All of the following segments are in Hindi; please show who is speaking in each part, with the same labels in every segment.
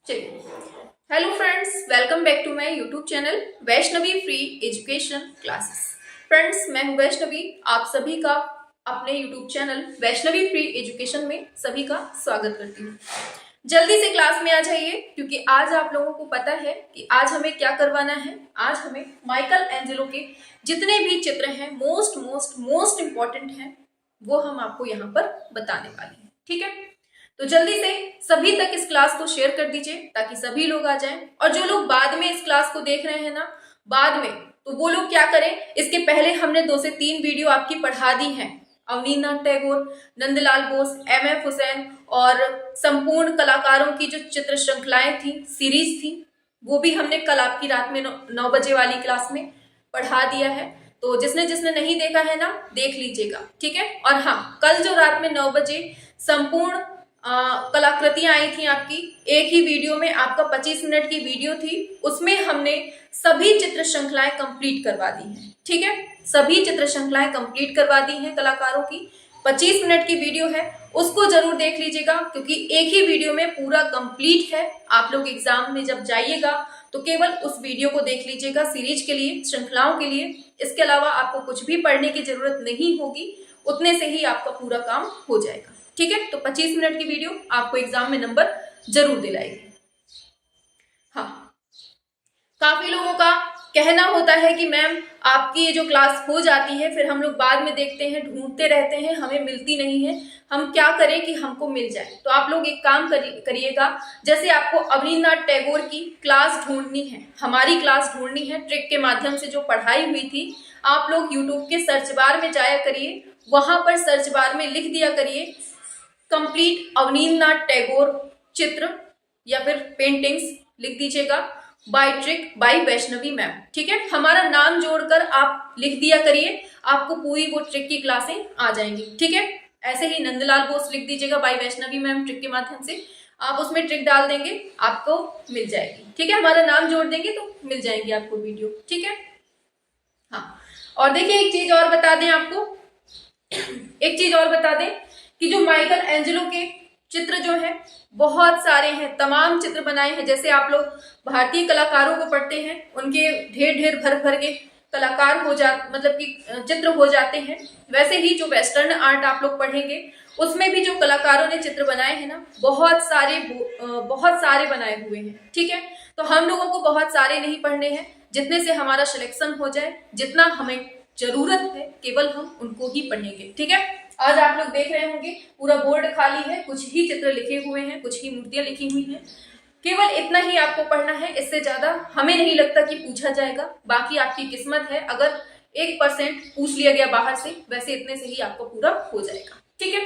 Speaker 1: चलिए, hello friends, welcome back to my YouTube channel Vaishnavi free education classes. Friends, मैं हूं वैष्णवी, आप सभी का अपने YouTube channel Vaishnavi free education में सभी का स्वागत करती हूं। जल्दी से क्लास में आ जाइए, क्योंकि आज आप लोगों को पता है कि आज हमें क्या करवाना है। आज हमें माइकल एंजेलो के जितने भी चित्र हैं, मोस्ट इंपॉर्टेंट हैं, वो हम आपको यहाँ पर बताने वाले हैं। ठीक है, तो जल्दी से सभी तक इस क्लास को शेयर कर दीजिए ताकि सभी लोग आ जाएं। और जो लोग बाद में इस क्लास को देख रहे हैं ना, बाद में, तो वो लोग क्या करें, इसके पहले हमने 2 से 3 वीडियो आपकी पढ़ा दी हैं। अवनींद्रनाथ टैगोर, नंदलाल बोस, एम.एफ. हुसैन और संपूर्ण कलाकारों की जो चित्र श्रृंखलाएं थी, सीरीज थी, वो भी हमने कल आपकी रात में 9 बजे वाली क्लास में पढ़ा दिया है। तो जिसने जिसने नहीं देखा है ना, देख लीजिएगा। ठीक है, और हाँ, कल जो रात में 9 बजे संपूर्ण कलाकृतियां आई थी आपकी, एक ही वीडियो में, आपका 25 मिनट की वीडियो थी, उसमें हमने सभी चित्र श्रृंखलाएं कंप्लीट करवा दी हैं। ठीक है, सभी चित्र श्रृंखलाएं कंप्लीट करवा दी हैं कलाकारों की। 25 मिनट की वीडियो है, उसको जरूर देख लीजिएगा, क्योंकि एक ही वीडियो में पूरा कंप्लीट है। आप लोग एग्जाम में जब जाइएगा तो केवल उस वीडियो को देख लीजिएगा, सीरीज के लिए, श्रृंखलाओं के लिए। इसके अलावा आपको कुछ भी पढ़ने की जरूरत नहीं होगी, उतने से ही आपका पूरा काम हो जाएगा। ठीक है, तो 25 मिनट की वीडियो आपको एग्जाम में नंबर जरूर दिलाएगी। हाँ, काफी लोगों का कहना होता है कि मैम आपकी ये जो क्लास हो जाती है, फिर हम लोग बाद में देखते हैं, ढूंढते रहते हैं, हमें मिलती नहीं है, हम क्या करें कि हमको मिल जाए। तो आप लोग एक काम करिएगा, जैसे आपको अवनींद्रनाथ टैगोर की क्लास ढूंढनी है, हमारी क्लास ढूंढनी है, ट्रिक के माध्यम से जो पढ़ाई हुई थी, आप लोग यूट्यूब के सर्च बार में जाया करिए, वहां पर सर्च बार में लिख दिया करिए कंप्लीट अवनींद्रनाथ टैगोर चित्र या फिर पेंटिंग्स लिख दीजिएगा, by trick by Vaishnavi ma'am. ठीक है, हमारा नाम जोड़कर आप लिख दिया करिए, आपको पूरी वो ट्रिक की क्लासें आ जाएंगी। ठीक है, ऐसे ही नंदलाल बोस लिख दीजिएगा बाय वैष्णवी मैम, ट्रिक के माध्यम से आप उसमें ट्रिक डाल देंगे, आपको मिल जाएगी। ठीक है, हमारा नाम जोड़ देंगे तो मिल जाएंगी आपको वीडियो। ठीक है, हाँ, और देखिए एक चीज और बता दें आपको, एक चीज और बता दें कि जो माइकल एंजेलो के चित्र जो है बहुत सारे हैं, तमाम चित्र बनाए हैं। जैसे आप लोग भारतीय कलाकारों को पढ़ते हैं, उनके ढेर ढेर भर भर के कलाकार हो मतलब कि चित्र हो जाते हैं, वैसे ही जो वेस्टर्न आर्ट आप लोग पढ़ेंगे, उसमें भी जो कलाकारों ने चित्र बनाए हैं ना, बहुत सारे बनाए हुए हैं। ठीक है, तो हम लोगों को बहुत सारे नहीं पढ़ने हैं, जितने से हमारा सिलेक्शन हो जाए, जितना हमें जरूरत है, केवल हम उनको ही पढ़ेंगे। ठीक है, आज आप लोग देख रहे होंगे पूरा बोर्ड खाली है, कुछ ही चित्र लिखे हुए हैं, कुछ ही मूर्तियां लिखी हुई हैं। केवल इतना ही आपको पढ़ना है, इससे ज्यादा हमें नहीं लगता कि पूछा जाएगा। बाकी आपकी किस्मत है, अगर 1% पूछ लिया गया बाहर से, वैसे इतने से ही आपको पूरा हो जाएगा। ठीक है,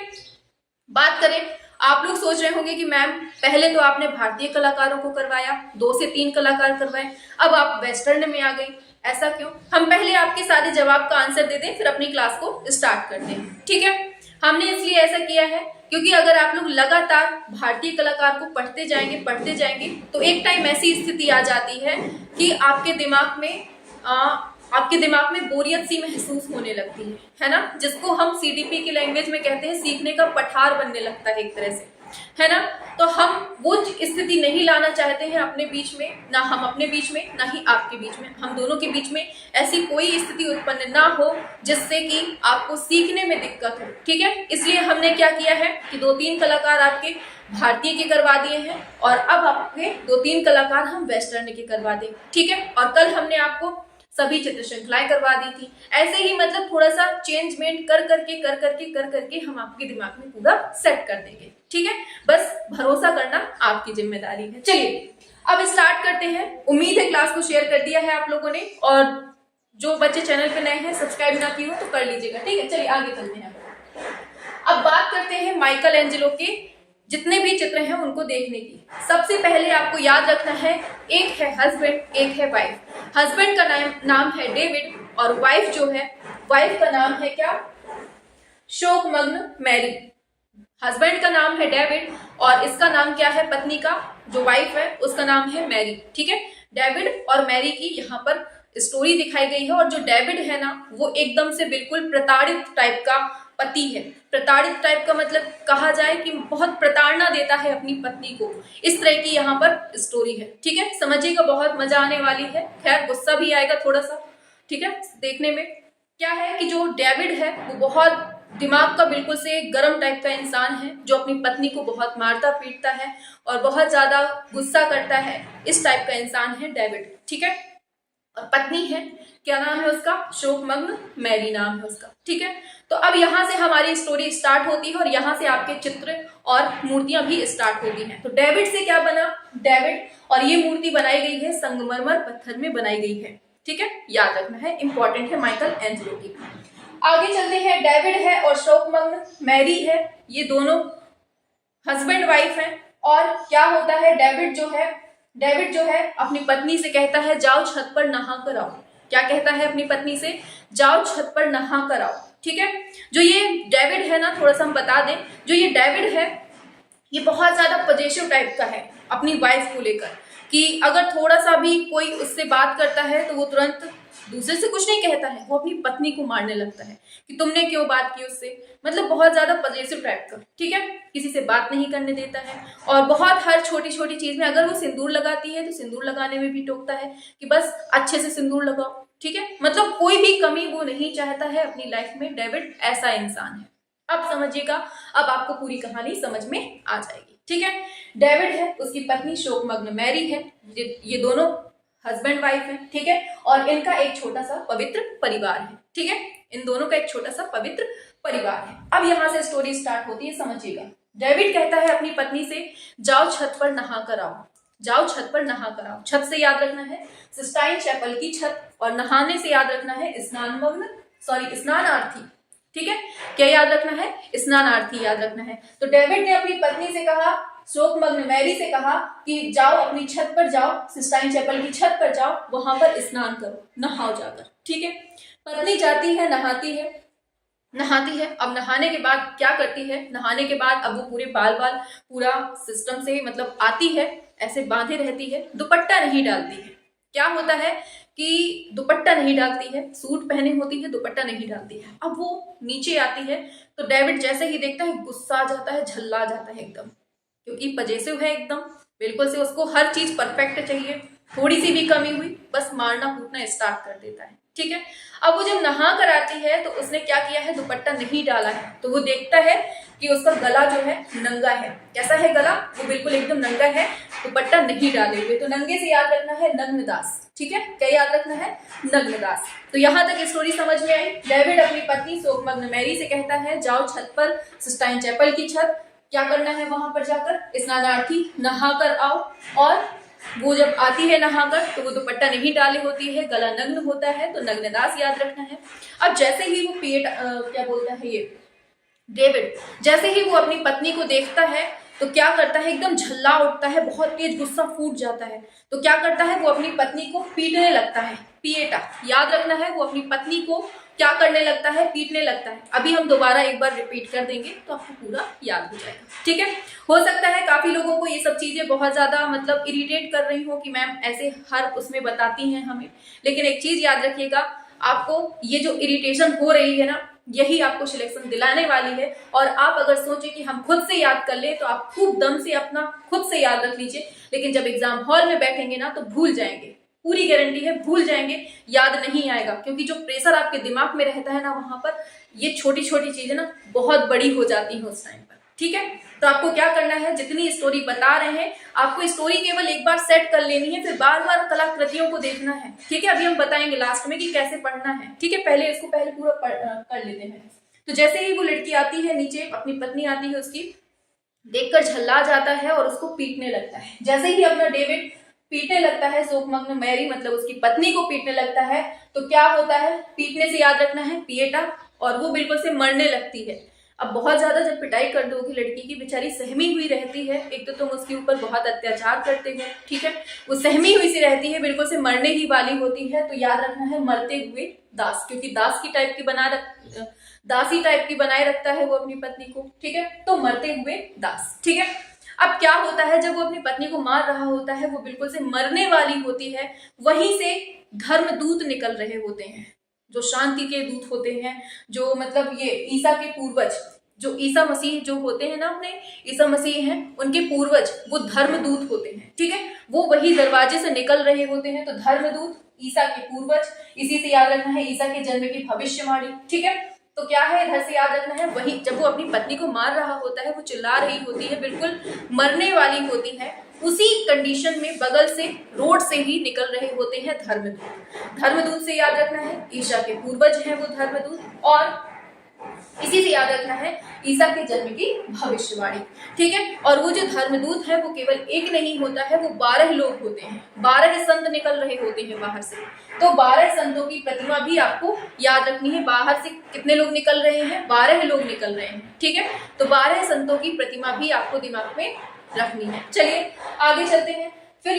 Speaker 1: बात करें, आप लोग सोच रहे होंगे कि मैम पहले तो आपने भारतीय कलाकारों को करवाया, 2 से 3 कलाकार करवाए, अब आप वेस्टर्न में आ गई, ऐसा क्यों? हम पहले आपके सारे जवाब का आंसर दे दें, फिर अपनी क्लास को स्टार्ट करते हैं। ठीक है, हमने इसलिए ऐसा किया है क्योंकि अगर आप लोग लगातार भारतीय कलाकार को पढ़ते जाएंगे तो एक टाइम ऐसी स्थिति आ जाती है कि आपके दिमाग में बोरियत सी महसूस होने लगती है ना, जिसको हम सीडीपी की लैंग्वेज में कहते हैं, सीखने का पठार बनने लगता है एक तरह से, है ना। तो हम वो स्थिति नहीं लाना चाहते हैं अपने बीच में, ना हम अपने बीच में, ना ही आपके बीच में, हम दोनों के बीच में ऐसी कोई स्थिति उत्पन्न ना हो जिससे कि आपको सीखने में दिक्कत हो। ठीक है, इसलिए हमने क्या किया है कि 2-3 कलाकार आपके भारतीय के करवा दिए हैं, और अब आपके 2-3 कलाकार हम वेस्टर्न के करवा दें। ठीक है, और कल हमने आपको सभी चित्र श्रृंखलाएं करवा दी थी। ऐसे ही मतलब थोड़ा सा चेंजमेंट कर करके हम आपके दिमाग में पूरा सेट कर देंगे। ठीक है, बस भरोसा करना आपकी जिम्मेदारी है। चलिए अब स्टार्ट करते हैं। उम्मीद है क्लास को शेयर कर दिया है आप लोगों ने, और जो बच्चे चैनल पे नए हैं, सब्सक्राइब ना किए हो तो कर लीजिएगा। ठीक है, चलिए आगे चलते हैं। अब बात करते हैं माइकल एंजेलो के जितने भी चित्र हैं उनको देखने की। सबसे पहले आपको याद रखना है, एक है हस्बैंड, एक है वाइफ। हस्बैंड का नाम है डेविड, और वाइफ जो है, वाइफ का नाम है क्या? शोकमग्न मैरी। हस्बैंड का नाम है डेविड, और इसका नाम क्या है? पत्नी का, जो वाइफ है, उसका नाम है मैरी। ठीक है, डेविड और मैरी की यहाँ पर स्टोरी दिखाई गई है। और जो डेविड है ना, वो एकदम से बिल्कुल प्रताड़ित टाइप का पति है। प्रताड़ित टाइप का मतलब कहा जाए कि बहुत प्रताड़ना देता है अपनी पत्नी को, इस तरह की यहाँ पर स्टोरी है। ठीक है, समझिएगा, बहुत मजा आने वाली है। खैर गुस्सा भी आएगा थोड़ा सा, ठीक है, देखने में। क्या है कि जो डेविड है वो बहुत दिमाग का बिल्कुल से गर्म टाइप का इंसान है, जो अपनी पत्नी को बहुत मारता पीटता है और बहुत ज्यादा गुस्सा करता है। इस टाइप का इंसान है डेविड। ठीक है, और पत्नी है, क्या नाम है उसका? शोकमग्न मैरी नाम है उसका। ठीक है, तो अब यहाँ से हमारी स्टोरी स्टार्ट होती है और यहाँ से आपके चित्र और मूर्तियां भी स्टार्ट होती हैं। तो डेविड से क्या बना? डेविड, और ये मूर्ति बनाई गई है संगमरमर पत्थर में बनाई गई है। ठीक है, याद रखना है, इंपॉर्टेंट है, माइकल एंजेलो की। आगे चलते हैं, डेविड है और शोकमग्न मैरी है, ये दोनों हस्बैंड वाइफ हैं। और क्या होता है, डेविड जो है अपनी पत्नी से कहता है जाओ छत पर नहा कर आओ। क्या कहता है अपनी पत्नी से? जाओ छत पर नहा कर आओ। ठीक है, जो ये डेविड है ना, थोड़ा सा हम बता दें, जो ये डेविड है ये बहुत ज्यादा पजेसिव टाइप का है अपनी वाइफ को लेकर, कि अगर थोड़ा सा भी कोई उससे बात करता है तो वो तुरंत दूसरे से कुछ नहीं कहता है, वो अपनी पत्नी को मारने लगता है कि तुमने क्यों बात की उससे, मतलब बहुत ज्यादा पजेसिव टाइप का। ठीक है, किसी से बात नहीं करने देता है और बहुत हर छोटी छोटी चीज में, अगर वो सिंदूर लगाती है तो सिंदूर लगाने में भी टोकता है कि बस अच्छे से सिंदूर लगाओ। ठीक है, मतलब कोई भी कमी वो नहीं चाहता है अपनी लाइफ में। डेविड ऐसा इंसान है। अब समझिएगा, अब आपको पूरी कहानी समझ में आ जाएगी। ठीक है, डेविड है, उसकी पत्नी शोकमग्न मैरी है, ये दोनों हस्बैंड वाइफ है। ठीक है, और इनका एक छोटा सा पवित्र परिवार है। ठीक है, इन दोनों का एक छोटा सा पवित्र परिवार है। अब यहाँ से स्टोरी स्टार्ट होती है, समझिएगा। डेविड कहता है अपनी पत्नी से जाओ छत पर नहा कर आओ, जाओ छत पर नहा कर आओ। छत से याद रखना है सिस्टाइन चैपल की छत, और नहाने से याद रखना है स्नानार्थी। ठीक है, क्या याद रखना है? स्नानार्थी याद रखना है। तो डेविड ने अपनी पत्नी से कहा, शोकमग्न मैरी से कहा कि जाओ अपनी छत पर जाओ, सिस्टाइन चैपल की छत पर जाओ, वहां पर स्नान करो, नहाओ जाकर। ठीक है, पत्नी जाती है, नहाती है। अब नहाने के बाद क्या करती है? नहाने के बाद अब वो पूरे बाल पूरा सिस्टम से मतलब आती है, ऐसे बांधे रहती है, दुपट्टा नहीं डालती है। क्या होता है कि दुपट्टा नहीं डालती है, सूट पहने होती है, दुपट्टा नहीं डालती है। अब वो नीचे आती है तो डेविड जैसे ही देखता है गुस्सा आ जाता है, झल्ला जाता है एकदम, क्योंकि पजेसिव है एकदम, बिल्कुल से उसको हर चीज परफेक्ट चाहिए। थोड़ी सी भी कमी हुई बस मारना कूटना स्टार्ट कर देता है। ठीक है, अब वो जब नहा कर आती है तो उसने क्या किया है? दुपट्टा नहीं डाला है। तो वो देखता है कि उसका गला जो है नंगा है। कैसा है गला? वो बिल्कुल एकदम नंगा है, दुपट्टा नहीं डाले हुए। तो नंगे से याद रखना है नग्नदास। ठीक है, क्या याद रखना है? नग्नदास। तो यहाँ तक स्टोरी समझ में आई। डेविड अपनी पत्नी शोकमग्न मैरी से कहता है जाओ छत पर, सिस्टाइन चैपल की छत, क्या करना है वहां पर जाकर? स्नानार्थी, नहा कर आओ। और वो जब आती है नहाकर तो वो दुपट्टा नहीं डाली होती है, गला नग्न होता है, तो नग्नदास याद रखना है। अब जैसे ही वो क्या बोलता है ये डेविड, जैसे ही वो अपनी पत्नी को देखता है तो क्या करता है? एकदम झल्ला उठता है, बहुत तेज गुस्सा फूट जाता है। तो क्या करता है? वो अपनी पत्नी को पीटने लगता है। पिएटा याद रखना है, वो अपनी पत्नी को क्या करने लगता है? पीटने लगता है। अभी हम दोबारा एक बार रिपीट कर देंगे तो आपको पूरा याद हो जाएगा। ठीक है, हो सकता है काफी लोगों को ये सब चीजें बहुत ज्यादा मतलब इरिटेट कर रही हो कि मैम ऐसे हर उसमें बताती हैं हमें, लेकिन एक चीज याद रखिएगा, आपको ये जो इरिटेशन हो रही है ना, यही आपको सिलेक्शन दिलाने वाली है। और आप अगर सोचे कि हम खुद से याद कर ले तो आप खूब दम से अपना खुद से याद रख लीजिए, लेकिन जब एग्जाम हॉल में बैठेंगे ना तो भूल जाएंगे, पूरी गारंटी है भूल जाएंगे, याद नहीं आएगा, क्योंकि जो प्रेशर आपके दिमाग में रहता है ना, वहां पर ये छोटी छोटी चीजें ना बहुत बड़ी हो जाती हैं उस टाइम पर। ठीक है, तो आपको क्या करना है, जितनी स्टोरी बता रहे हैं आपको स्टोरी केवल एक बार सेट कर लेनी है, फिर बार बार कलाकृतियों को देखना है। ठीक है, अभी हम बताएंगे लास्ट में कि कैसे पढ़ना है। ठीक है, पहले इसको पूरा कर लेते हैं। तो जैसे ही वो लड़की आती है नीचे, अपनी पत्नी आती है, उसकी देखकर झल्ला जाता है और उसको पीटने लगता है। जैसे ही अपना डेविड पीटने लगता है, शोकमग्न मैरी मतलब उसकी पत्नी को पीटने लगता है, तो क्या होता है? पीटने से याद रखना है पिएटा, और वो बिल्कुल से मरने लगती है। अब बहुत ज्यादा जब पिटाई कर दोगी लड़की की, बेचारी सहमी हुई रहती है, एक तो तुम उसके ऊपर बहुत अत्याचार करते हो। ठीक है, वो सहमी हुई सी रहती है, बिल्कुल से मरने ही वाली होती है। तो याद रखना है मरते हुए दास, क्योंकि दासी टाइप की बनाए रखता है वो अपनी पत्नी को। ठीक है, तो मरते हुए दास। ठीक है, अब क्या होता है, जब वो अपनी पत्नी को मार रहा होता है, वो बिल्कुल से मरने वाली होती है, वहीं से धर्मदूत निकल रहे होते हैं। जो शांति के दूत होते हैं, जो मतलब ये ईसा के पूर्वज, जो ईसा मसीह जो होते हैं ना, अपने ईसा मसीह हैं, उनके पूर्वज वो धर्मदूत होते हैं, ठीक है। वो वही दरवाजे से निकल रहे होते हैं, तो धर्मदूत ईसा के पूर्वज, इसी से याद रखना है ईसा के जन्म की भविष्यवाणी, ठीक है। तो क्या है, इधर से याद रखना है, वही जब वो अपनी पत्नी को मार रहा होता है, वो चिल्ला रही होती है, बिल्कुल मरने वाली होती है, उसी कंडीशन में बगल से रोड से ही निकल रहे होते हैं धर्मदूत। धर्मदूत से याद रखना है ईसा के पूर्वज हैं वो धर्मदूत, और इसी से याद रखना है ईसा के जन्म की भविष्यवाणी, ठीक है। और वो जो धर्मदूत है वो केवल एक नहीं होता है, वो 12 लोग होते हैं, 12 संत निकल रहे होते हैं बाहर से। तो 12 संतों की प्रतिमा भी आपको याद रखनी है। बाहर से कितने लोग निकल रहे हैं? 12 लोग निकल रहे हैं, ठीक है। तो 12 संतों की प्रतिमा भी आपको दिमाग में रखनी है। चलिए आगे चलते हैं। फिर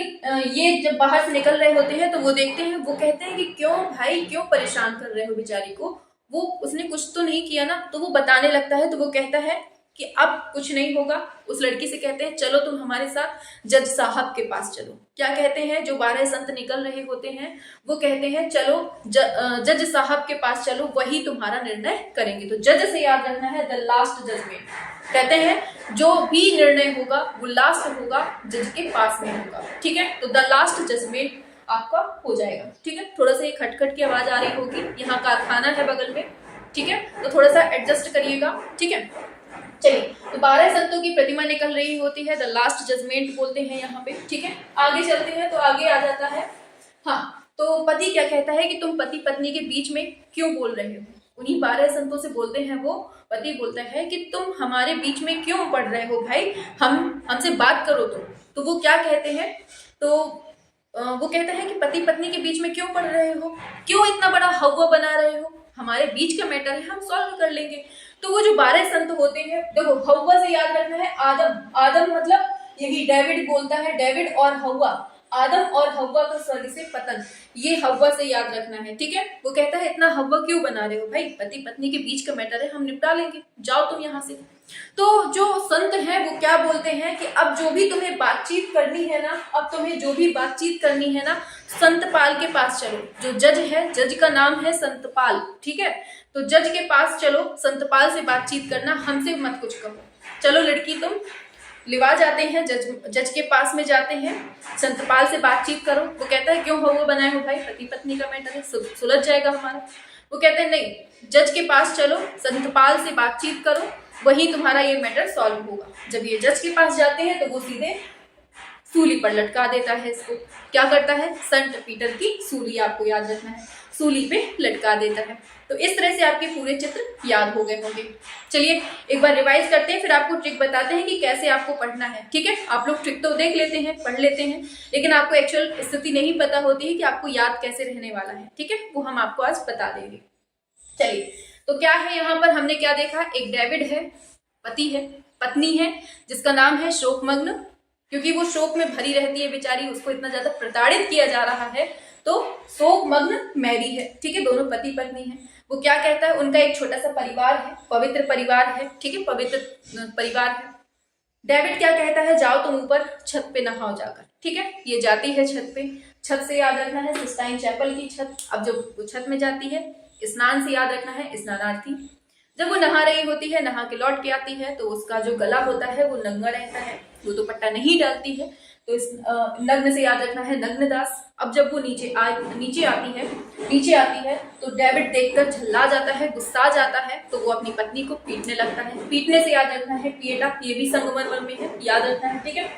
Speaker 1: ये जब बाहर से निकल रहे होते हैं तो वो देखते हैं, वो कहते हैं कि क्यों भाई, क्यों परेशान कर रहे हो बेचारी को, वो उसने कुछ तो नहीं किया ना। तो वो बताने लगता है, तो वो कहता है कि अब कुछ नहीं होगा। उस लड़की से कहते हैं चलो तुम हमारे साथ जज साहब के पास चलो। क्या कहते हैं, जो 12 संत निकल रहे होते हैं वो कहते हैं चलो जज साहब के पास चलो, वही तुम्हारा निर्णय करेंगे। तो जज से याद रखना है द लास्ट जजमेंट, कहते हैं जो भी निर्णय होगा वो लास्ट होगा, जज के पास में होगा, ठीक है। तो द लास्ट जजमेंट आपका हो जाएगा, ठीक है। थोड़ा सा ये खटखट की आवाज आ रही होगी, यहाँ कारखाना है बगल में, ठीक है, तो थोड़ा सा एडजस्ट करिएगा, ठीक है। चलिए, तो 12 संतों की प्रतिमा निकल रही होती है, द लास्ट जजमेंट बोलते हैं यहाँ पे, ठीक है। आगे चलते हैं, तो आगे आ जाता है, हाँ, तो पति क्या कहता है कि तुम पति पत्नी के बीच में क्यों बोल रहे हो। उन्हीं 12 संतों से बोलते हैं वो, पति बोलता है कि तुम हमारे बीच में क्यों पड़ रहे हो भाई, हमसे बात करो तुम। तो वो क्या कहते हैं, तो वो कहता है कि पति पत्नी के बीच में क्यों पड़ रहे हो, क्यों इतना बड़ा हवा बना रहे हो, हमारे बीच का मैटर है, हम सॉल्व कर लेंगे। तो वो जो 12 संत होते हैं, देखो हवा से याद रखना है आदम, आदम मतलब यही डेविड बोलता है, डेविड और हवा, आदम और हवा का स्वर्ग से पतन, ये हवा से याद रखना है, ठीक है। वो कहता है इतना हवा क्यों बना रहे हो भाई, पति पत्नी के बीच का मैटर है, हम निपटा लेंगे, जाओ तुम यहाँ से। तो जो संत हैं वो क्या बोलते हैं कि अब जो भी तुम्हें बातचीत करनी है ना, अब तुम्हें जो भी बातचीत करनी है ना, संतपाल के पास चलो। जो जज है, जज का नाम है संतपाल, ठीक है। तो जज के पास चलो, संतपाल से बातचीत करना, हमसे मत कुछ कहो। चलो लड़की तुम लिवा जाते हैं, जज के पास में जाते हैं, संतपाल से बातचीत करो। वो कहता है क्यों हवा बनाए हो भाई, पति पत्नी का मैटर है, सुलझ जाएगा हमारा। वो कहते हैं नहीं, जज के पास चलो, संतपाल से बातचीत करो, वही तुम्हारा ये मैटर सॉल्व होगा। जब ये जज के पास जाते हैं तो वो सीधे सूली पर लटका देता है इसको। क्या करता है, संत पीटर की सूली, आपको याद रखना है, सूली पे लटका देता है। तो इस तरह से आपके पूरे चित्र याद हो गए होंगे। चलिए एक बार रिवाइज करते हैं, फिर आपको ट्रिक बताते हैं कि कैसे आपको पढ़ना है, ठीक है। आप लोग ट्रिक तो देख लेते हैं, पढ़ लेते हैं, लेकिन आपको एक्चुअल स्थिति नहीं पता होती है कि आपको याद कैसे रहने वाला है, ठीक है। वो हम आपको आज बता देंगे। चलिए, तो क्या है यहाँ पर हमने क्या देखा, एक डेविड है, पति है, पत्नी है जिसका नाम है शोकमग्न, क्योंकि वो शोक में भरी रहती है बेचारी, उसको इतना ज्यादा प्रताड़ित किया जा रहा है, तो शोकमग्न मैरी है, ठीक है। दोनों पति पत्नी है। वो क्या कहता है, उनका एक छोटा सा परिवार है, पवित्र परिवार है, ठीक है, पवित्र परिवार है। डेविड क्या कहता है, जाओ तुम ऊपर छत पे नहाओ जाकर, ठीक है। ये जाती है छत पे, छत से याद रखना है सिस्टाइन चैपल की छत। अब जब वो छत में जाती है, स्नान से याद रखना है स्नानार्थी। जब वो नहा रही होती है, नहा के लौट के आती है, तो उसका जो गला होता है वो नंगा रहता है, वो दुपट्टा नहीं डालती है, तो इस नग्न से याद रखना है नग्नदास। अब जब वो नीचे आती है तो डेविड देखकर झल्ला जाता है, गुस्सा जाता है, तो वो अपनी पत्नी को पीटने लगता है। पीटने से याद रखना है पिएटा, ये भी संगमरमर में है, याद रखना है, ठीक है।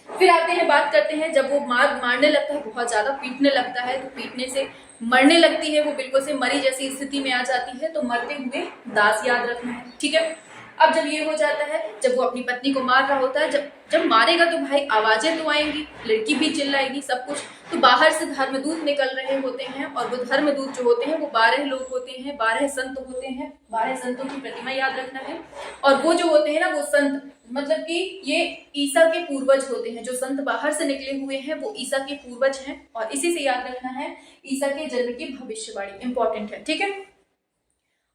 Speaker 1: फिर आते हैं, बात करते हैं, जब वो मारने लगता है, बहुत ज्यादा पीटने लगता है, तो पीटने से मरने लगती है, वो बिल्कुल से मरी जैसी स्थिति में आ जाती है, तो मरते हुए दास याद रखना है, ठीक है। अब जब ये हो जाता है, जब वो अपनी पत्नी को मार रहा होता है, जब मारेगा तो भाई आवाजें तो आएंगी, लड़की भी चिल्लाएगी, सब कुछ। तो बाहर से धर्मदूत निकल रहे होते हैं, और वो धर्मदूत जो होते हैं वो 12 लोग होते हैं, 12 संत होते हैं, 12 संतों की प्रतिमा याद रखना है। और वो जो होते हैं ना, वो संत मतलब कि ये ईसा के पूर्वज होते हैं, जो संत बाहर से निकले हुए हैं वो ईसा के पूर्वज हैं, और इसी से याद रखना है ईसा के जन्म की भविष्यवाणी इंपॉर्टेंट है, ठीक है।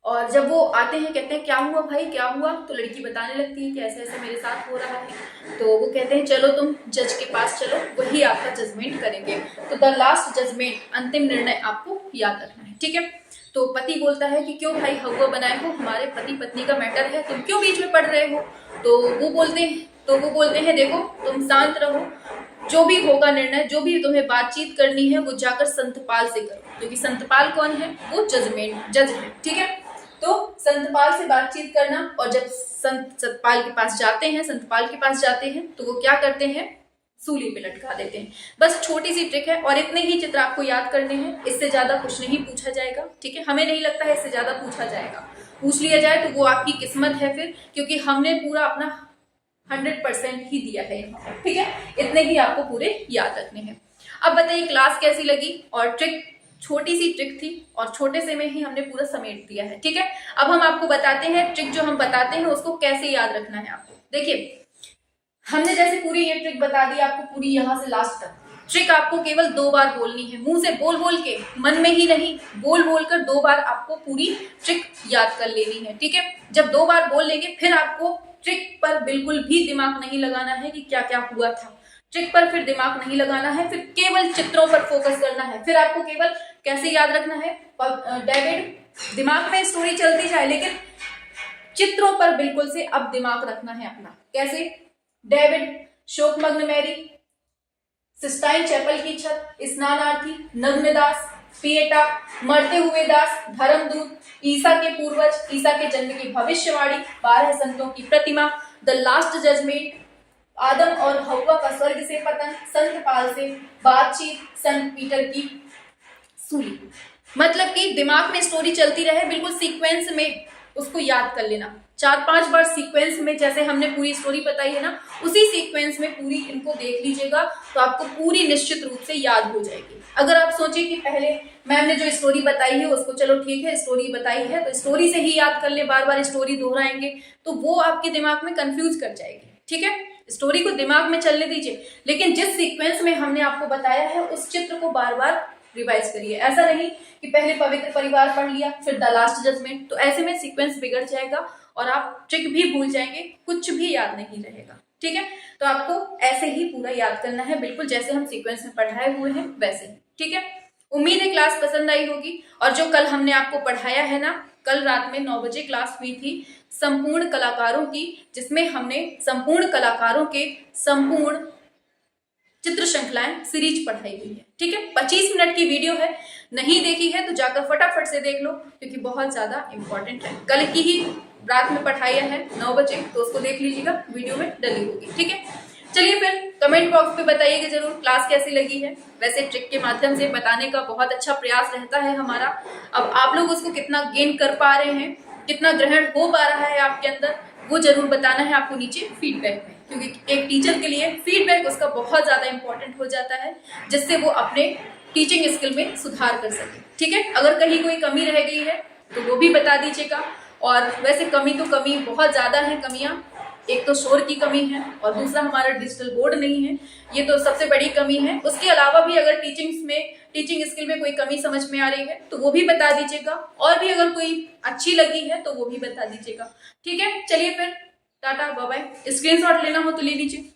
Speaker 1: और जब वो आते हैं, कहते हैं क्या हुआ भाई, क्या हुआ, तो लड़की बताने लगती है कि ऐसे ऐसे मेरे साथ हो रहा है। तो वो कहते हैं चलो तुम जज के पास चलो, वही आपका जजमेंट करेंगे। तो द लास्ट जजमेंट, अंतिम निर्णय आपको याद रखना है, ठीक है। तो पति बोलता है कि क्यों भाई हवा बनाए हो, हमारे पति पत्नी का मैटर है, तुम क्यों बीच में पड़ रहे हो। तो वो बोलते हैं देखो तुम शांत रहो, जो भी होगा निर्णय, जो भी तुम्हें बातचीत करनी है वो जाकर संतपाल से करो, क्योंकि संतपाल कौन है, वो जज है। ठीक है, तो संतपाल से बातचीत करना। और जब संतपाल के पास जाते हैं तो वो क्या करते हैं, सूली पे लटका देते हैं। बस छोटी सी ट्रिक है और इतने ही चित्र आपको याद करने हैं, इससे ज्यादा कुछ नहीं पूछा जाएगा। ठीक है, हमें नहीं लगता है इससे ज्यादा पूछा जाएगा, पूछ लिया जाए तो वो आपकी किस्मत है फिर, क्योंकि हमने पूरा अपना 100% ही दिया है यहाँ। ठीक है, इतने ही आपको पूरे याद रखने हैं। अब बताइए क्लास कैसी लगी, और ट्रिक, छोटी सी ट्रिक थी और छोटे से में ही हमने पूरा समेट दिया है। ठीक है, अब हम आपको बताते हैं ट्रिक जो हम बताते हैं उसको कैसे याद रखना है आपको। देखिए हमने जैसे पूरी ये ट्रिक बता दी आपको, पूरी यहाँ से लास्ट तक ट्रिक आपको केवल 2 बार बोलनी है, मुंह से बोल बोल के, मन में ही नहीं, बोल बोल कर 2 बार आपको पूरी ट्रिक याद कर लेनी है। ठीक है, जब 2 बार बोल लेंगे फिर आपको ट्रिक पर बिल्कुल भी दिमाग नहीं लगाना है कि क्या क्या हुआ था, ट्रिक पर फिर दिमाग नहीं लगाना है, फिर केवल चित्रों पर फोकस करना है। फिर आपको केवल कैसे याद रखना है, डेविड, दिमाग में स्टोरी चलती जाए लेकिन चित्रों पर बिल्कुल से अब दिमाग रखना है अपना। कैसे, डेविड, शोकमग्न मैरी, सिस्टाइन चैपल की छत, स्नानार्थी, नग्न दास, पिएटा, मरते हुए दास, धर्मदूत, ईसा के पूर्वज, ईसा के जन्म की भविष्यवाणी, 12 संतों की प्रतिमा, द लास्ट जजमेंट, आदम और हव्वा का स्वर्ग से पतन, संत पाल से बातचीत, संत पीटर की सूली। मतलब कि दिमाग में स्टोरी चलती रहे, बिल्कुल सीक्वेंस में उसको याद कर लेना। 4-5 बार सीक्वेंस में, जैसे हमने पूरी स्टोरी बताई है ना, उसी सीक्वेंस में पूरी इनको देख लीजिएगा तो आपको पूरी निश्चित रूप से याद हो जाएगी। अगर आप सोचिए कि पहले मैम ने जो स्टोरी बताई है उसको, चलो ठीक है स्टोरी बताई है तो स्टोरी से ही याद कर ले, बार बार स्टोरी दोहराएंगे तो वो आपके दिमाग में कंफ्यूज कर जाएगी। ठीक है, स्टोरी को दिमाग में चलने दीजिए, लेकिन जिस सीक्वेंस में हमने आपको बताया है उस चित्र को बार बार रिवाइज करिए। ऐसा नहीं कि पहले पवित्र परिवार पढ़ लिया फिर द लास्ट जजमेंट, तो ऐसे में सीक्वेंस बिगड़ जाएगा और आप ट्रिक भी भूल जाएंगे, कुछ भी याद नहीं रहेगा। ठीक है, तो आपको ऐसे ही पूरा याद करना है, बिल्कुल जैसे हम सीक्वेंस में पढ़ाए हुए हैं वैसे ही। ठीक है, उम्मीद है क्लास पसंद आई होगी। और जो कल हमने आपको पढ़ाया है ना, कल रात में 9 बजे क्लास हुई थी संपूर्ण कलाकारों की, जिसमें हमने संपूर्ण कलाकारों के संपूर्ण चित्र श्रृंखलाएं सीरीज पढ़ाई हुई है। ठीक है, 25 मिनट की वीडियो है, नहीं देखी है तो जाकर फटाफट से देख लो क्योंकि बहुत ज्यादा इंपॉर्टेंट है। कल की ही रात में पढ़ाया है 9 बजे, तो उसको देख लीजिएगा, वीडियो में डली होगी। ठीक है, चलिए फिर कमेंट बॉक्स पे बताइएगा जरूर क्लास कैसी लगी है। वैसे ट्रिक के माध्यम से बताने का बहुत अच्छा प्रयास रहता है हमारा। अब आप लोग उसको कितना गेन कर पा रहे हैं, कितना ग्रहण हो पा रहा है आपके अंदर, वो जरूर बताना है आपको नीचे फीडबैक में, क्योंकि एक टीचर के लिए फीडबैक उसका बहुत ज्यादा इंपॉर्टेंट हो जाता है, जिससे वो अपने टीचिंग स्किल में सुधार कर सके। ठीक है, अगर कहीं कोई कमी रह गई है तो वो भी बता दीजिएगा। और वैसे कमी बहुत ज्यादा है कमियां, एक तो शोर की कमी है और दूसरा हमारा डिजिटल बोर्ड नहीं है, ये तो सबसे बड़ी कमी है। उसके अलावा भी अगर टीचिंग स्किल में कोई कमी समझ में आ रही है तो वो भी बता दीजिएगा, और भी अगर कोई अच्छी लगी है तो वो भी बता दीजिएगा। ठीक है, चलिए फिर टाटा बाय बाय। स्क्रीनशॉट लेना हो तो ले लीजिए।